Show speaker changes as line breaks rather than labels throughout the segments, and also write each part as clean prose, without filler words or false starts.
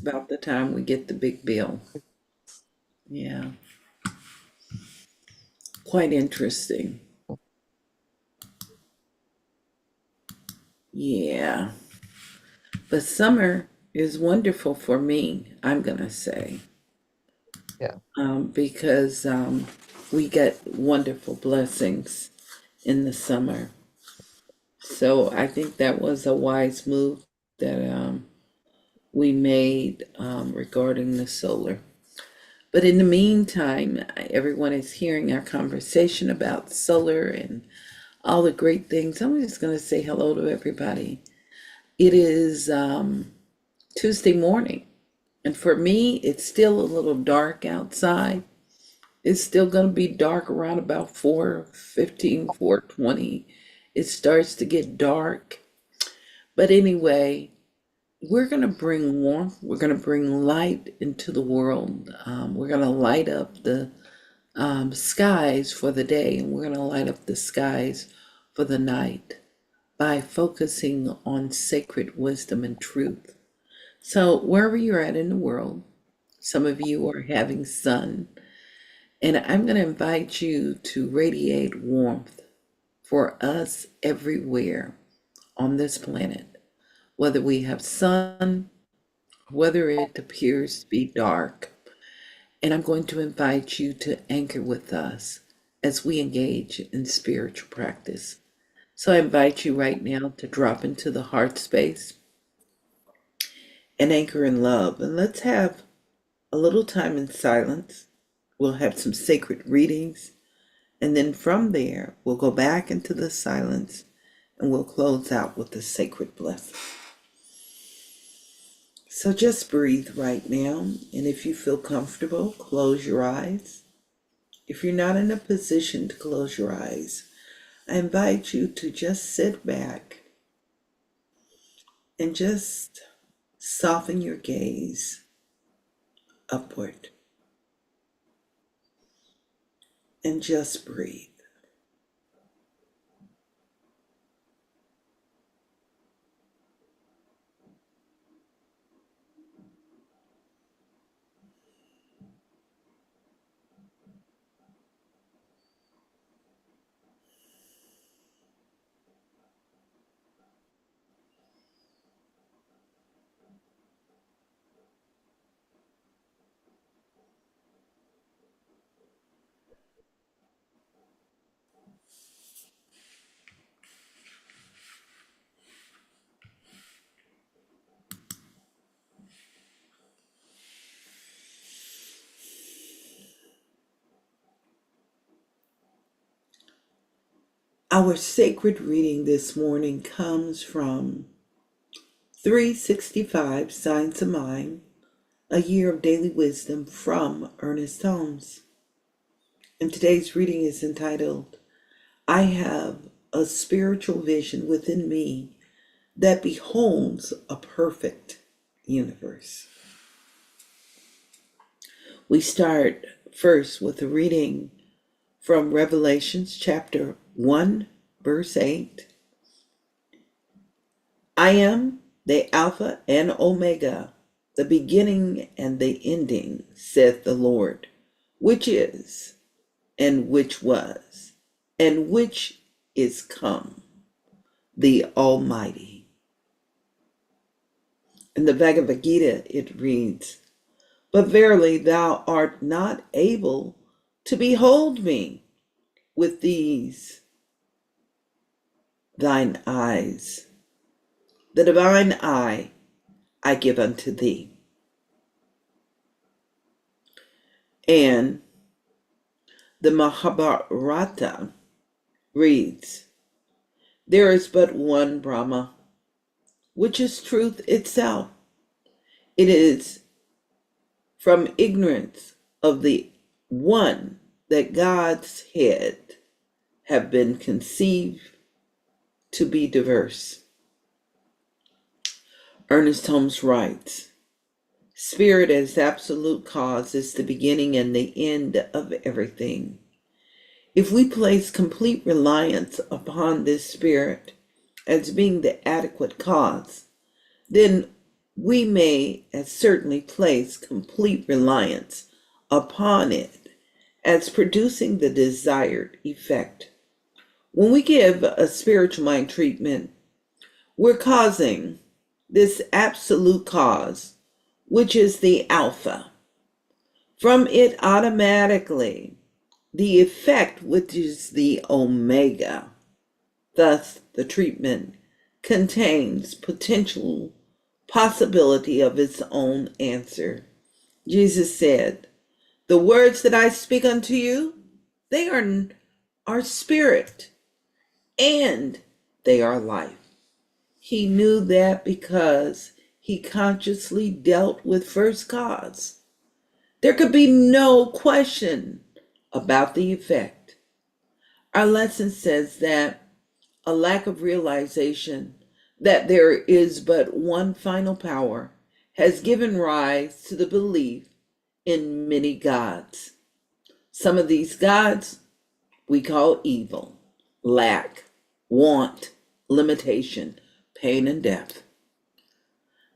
about the time we get the big bill. Yeah, quite interesting. Yeah, but summer is wonderful for me, I'm gonna say,
Yeah.
because we get wonderful blessings in the summer. So I think that was a wise move that we made regarding the solar. But in the meantime, everyone is hearing our conversation about solar and all the great things. I'm just going to say hello to everybody. It is Tuesday morning, and for me, it's still a little dark outside. It's still going to be dark around about 4:15, 4:20. It starts to get dark. But anyway, we're going to bring warmth. We're going to bring light into the world. We're going to light up the skies for the day, and we're going to light up the skies for the night by focusing on sacred wisdom and truth. So, wherever you're at in the world, some of you are having sun, and I'm going to invite you to radiate warmth for us everywhere on this planet, whether we have sun, whether it appears to be dark. And I'm going to invite you to anchor with us as we engage in spiritual practice. So I invite you right now to drop into the heart space and anchor in love. And let's have a little time in silence. We'll have some sacred readings. And then from there, we'll go back into the silence and we'll close out with the sacred blessing. So just breathe right now. And if you feel comfortable, close your eyes. If you're not in a position to close your eyes, I invite you to just sit back and just soften your gaze upward and just breathe. Our sacred reading this morning comes from 365 Science of Mind, a year of daily wisdom from Ernest Holmes. And today's reading is entitled, I have a spiritual vision within me that beholds a perfect universe. We start first with a reading from Revelations chapter 1, verse 8. I am the Alpha and Omega, the beginning and the ending, saith the Lord, which is, and which was, and which is come, the Almighty. In the Bhagavad Gita, it reads, But verily thou art not able to behold me with these thine eyes. The divine eye I give unto thee. And the Mahabharata reads, There is but one Brahma, which is truth itself. It is from ignorance of the one that God's head have been conceived to be diverse. Ernest Holmes writes, Spirit as absolute cause is the beginning and the end of everything. If we place complete reliance upon this spirit as being the adequate cause, then we may certainly place complete reliance upon it as producing the desired effect. When we give a spiritual mind treatment, we're causing this absolute cause, which is the alpha. From it automatically, the effect, which is the omega. Thus, the treatment contains potential possibility of its own answer. Jesus said, "The words that I speak unto you, they are spirit and they are life." He knew that because he consciously dealt with first cause. There could be no question about the effect. Our lesson says that a lack of realization that there is but one final power has given rise to the belief in many gods. Some of these gods we call evil, lack, want, limitation, pain, and death.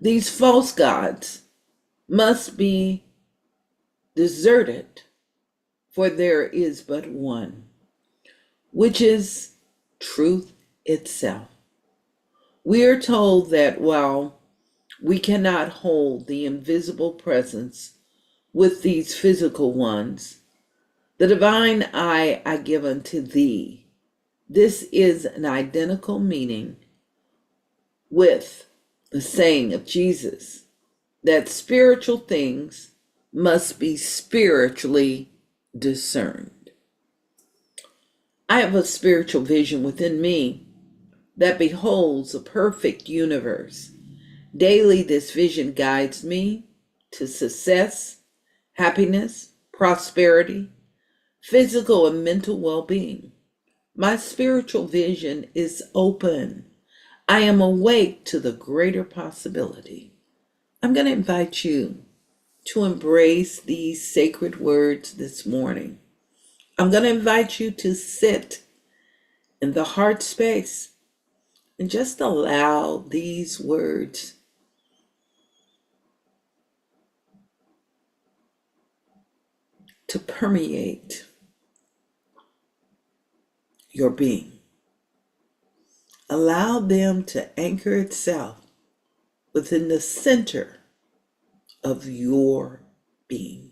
These false gods must be deserted, for there is but one, which is truth itself. We are told that while we cannot hold the invisible presence with these physical ones, the divine I give unto thee. This is an identical meaning with the saying of Jesus that spiritual things must be spiritually discerned. I have a spiritual vision within me that beholds a perfect universe. Daily, this vision guides me to success, happiness, prosperity, physical and mental well-being. My spiritual vision is open. I am awake to the greater possibility. I'm going to invite you to embrace these sacred words this morning. I'm going to invite you to sit in the heart space and just allow these words to permeate your being. Allow them to anchor itself within the center of your being.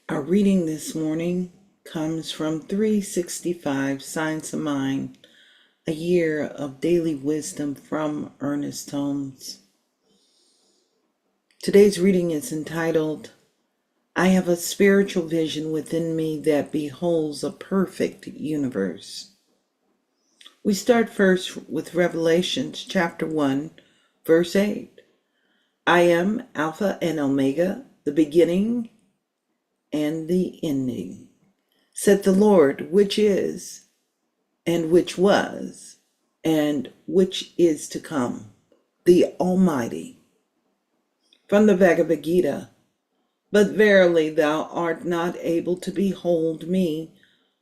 Our reading this morning comes from 365 Science of Mind, a year of daily wisdom from Ernest Holmes. Today's reading is entitled, I have a spiritual vision within me that beholds a perfect universe. We start first with Revelations chapter 1, verse 8. I am Alpha and Omega, the beginning and the ending, said the Lord, which is, and which was, and which is to come, the Almighty. From the Bhagavad Gita, but verily thou art not able to behold me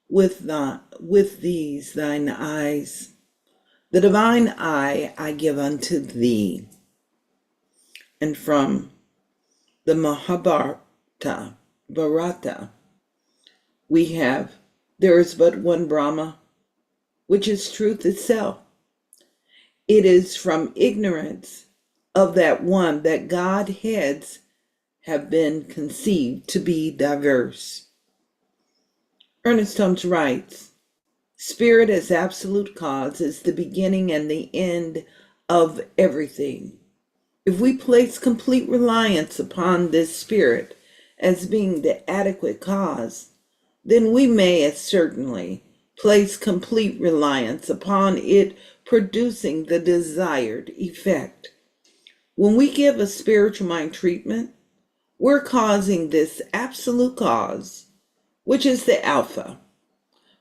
with these thine eyes. The divine eye I give unto thee. And from the Bharata, we have, there is but one Brahma, which is truth itself. It is from ignorance of that one that Godheads have been conceived to be diverse. Ernest Holmes writes, Spirit as absolute cause is the beginning and the end of everything. If we place complete reliance upon this Spirit as being the adequate cause, then we may as certainly place complete reliance upon it producing the desired effect. When we give a spiritual mind treatment, we're causing this absolute cause, which is the Alpha.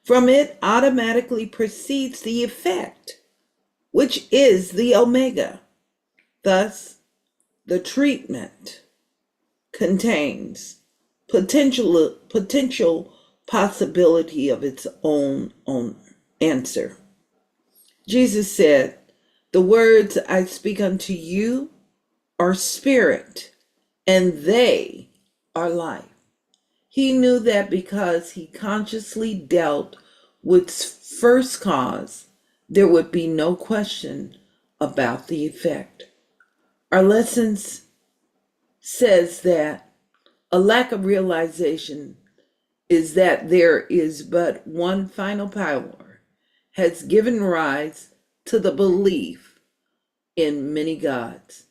From it automatically proceeds the effect, which is the Omega. Thus, the treatment contains potential possibility of its own answer. Jesus said, the words I speak unto you are spirit, and they are life. He knew that because he consciously dealt with first cause, there would be no question about the effect. Our lessons says that a lack of realization is that there is but one final power has given rise to the belief in many gods.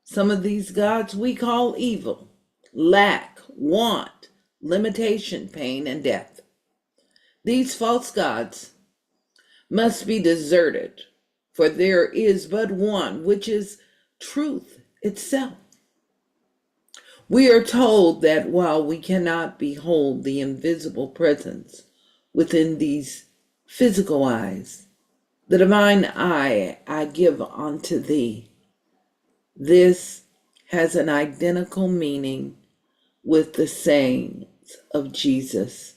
Some of these gods we call evil, lack, want, limitation, pain, and death. These false gods must be deserted, for there is but one, which is truth itself. We are told that while we cannot behold the invisible presence within these physical eyes, the divine eye I give unto thee, this has an identical meaning with the sayings of Jesus,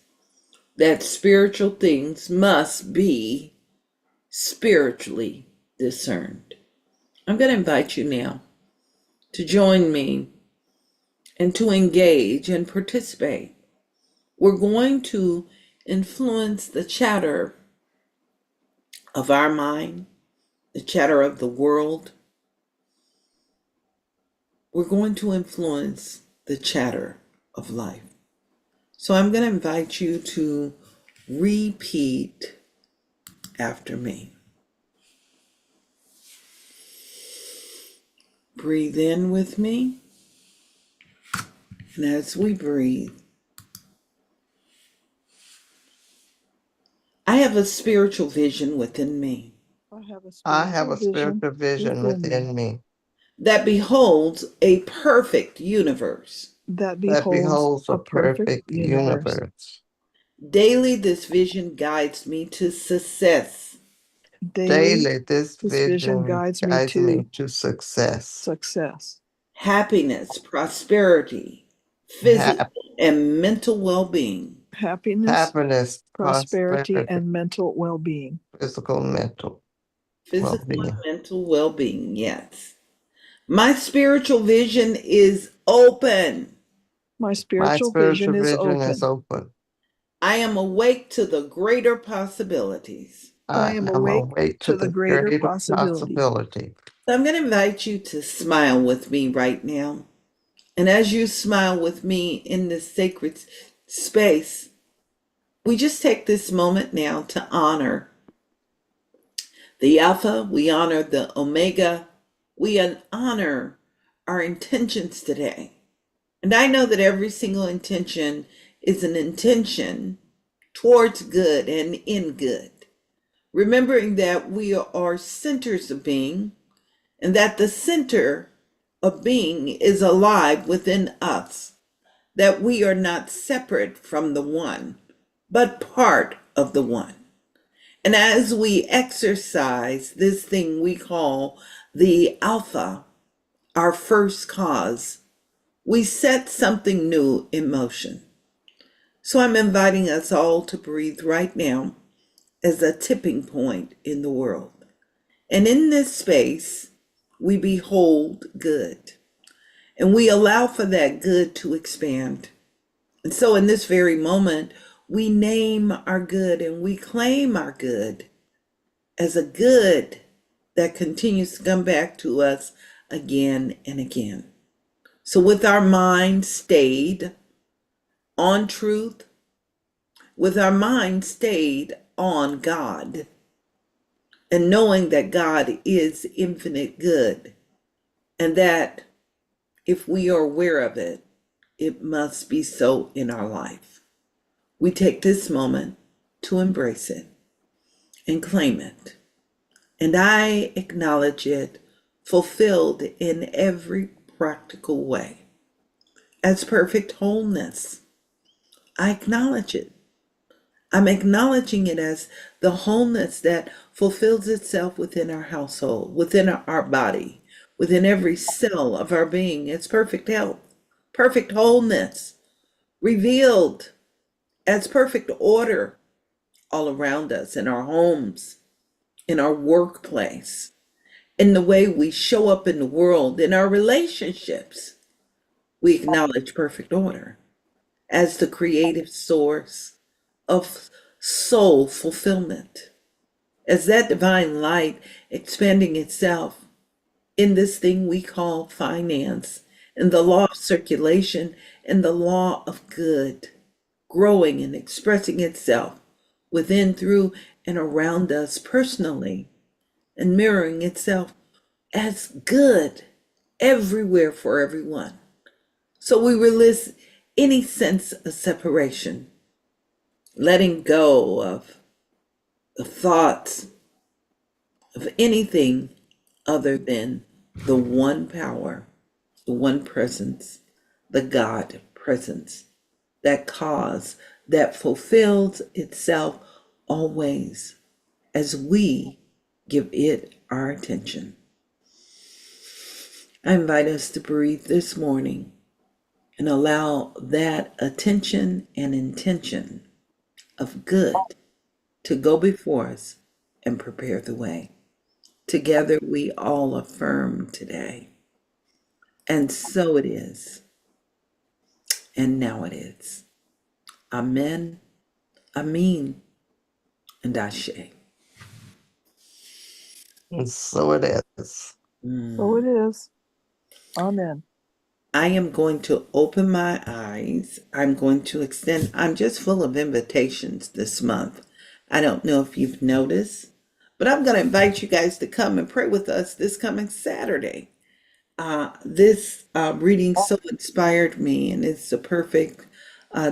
that spiritual things must be spiritually discerned. I'm going to invite you now to join me and to engage and participate. We're going to influence the chatter of our mind, the chatter of the world. We're going to influence the chatter of life. So I'm going to invite you to repeat after me. Breathe in with me. And as we breathe, I have a spiritual vision within me
I have a spiritual vision within me
that beholds a perfect universe.
that beholds a perfect universe.
Daily, this vision guides me to success,
Daily, this vision guides me to success,
happiness, prosperity, physical
hap-
and mental well-being.
happiness, prosperity, physical, mental
Physical and
well-being.
mental well-being, yes. My spiritual vision is open.
My spiritual vision is open.
I am awake to the greater possibilities.
I am awake to the greater possibility.
So I'm going to invite you to smile with me right now. And as you smile with me in this sacred space, we just take this moment now to honor the Alpha, we honor the Omega, we honor our intentions today. And I know that every single intention is an intention towards good and in good. Remembering that we are centers of being and that the center of being is alive within us, that we are not separate from the one, but part of the one. And as we exercise this thing we call the Alpha, our first cause, we set something new in motion. So I'm inviting us all to breathe right now as a tipping point in the world. And in this space, we behold good. And we allow for that good to expand. And so in this very moment, we name our good and we claim our good as a good that continues to come back to us again and again. So with our mind stayed on truth, with our mind stayed on God, and knowing that God is infinite good, and that if we are aware of it, it must be so in our life. We take this moment to embrace it and claim it. And I acknowledge it fulfilled in every practical way as perfect wholeness. I acknowledge it. I'm acknowledging it as the wholeness that fulfills itself within our household, within our body, within every cell of our being. It's perfect health, perfect wholeness, revealed as perfect order all around us, in our homes, in our workplace, in the way we show up in the world, in our relationships. We acknowledge perfect order as the creative source of soul fulfillment, as that divine light expanding itself in this thing we call finance, and the law of circulation, and the law of good, growing and expressing itself within, through, and around us personally, and mirroring itself as good everywhere for everyone. So we release any sense of separation, letting go of the thoughts of anything other than the one power, the one presence, the God presence, that cause that fulfills itself always as we give it our attention. I invite us to breathe this morning and allow that attention and intention of good to go before us and prepare the way. Together we all affirm today. And so it is. And now it is. Amen, Amen, and Ashe.
And so it is.
So it is. Amen.
I am going to open my eyes. I'm going to extend, I'm just full of invitations this month. I don't know if you've noticed, but I'm going to invite you guys to come and pray with us this coming Saturday. This reading so inspired me, and it's a perfect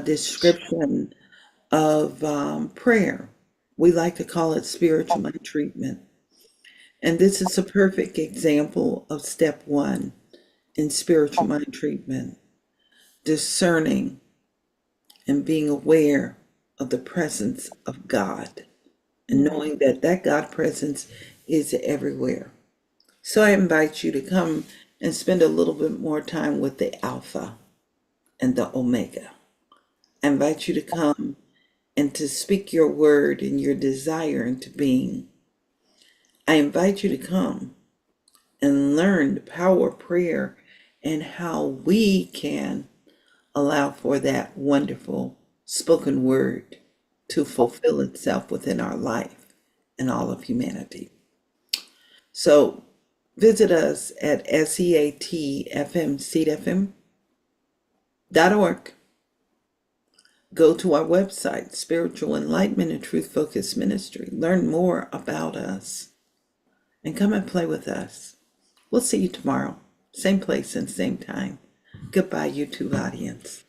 description of prayer. We like to call it spiritual mind treatment. And this is a perfect example of step one in spiritual mind treatment, discerning and being aware of the presence of God and knowing that that God presence is everywhere. So I invite you to come and spend a little bit more time with the Alpha and the Omega. I invite you to come and to speak your word and your desire into being. I invite you to come and learn the power of prayer and how we can allow for that wonderful spoken word to fulfill itself within our life and all of humanity. So visit us at Seatfm, Seatfm.org. Go to our website, Spiritual Enlightenment and Truth Focused Ministry. Learn more about us and come and play with us. We'll see you tomorrow. Same place and same time. Goodbye, YouTube audience.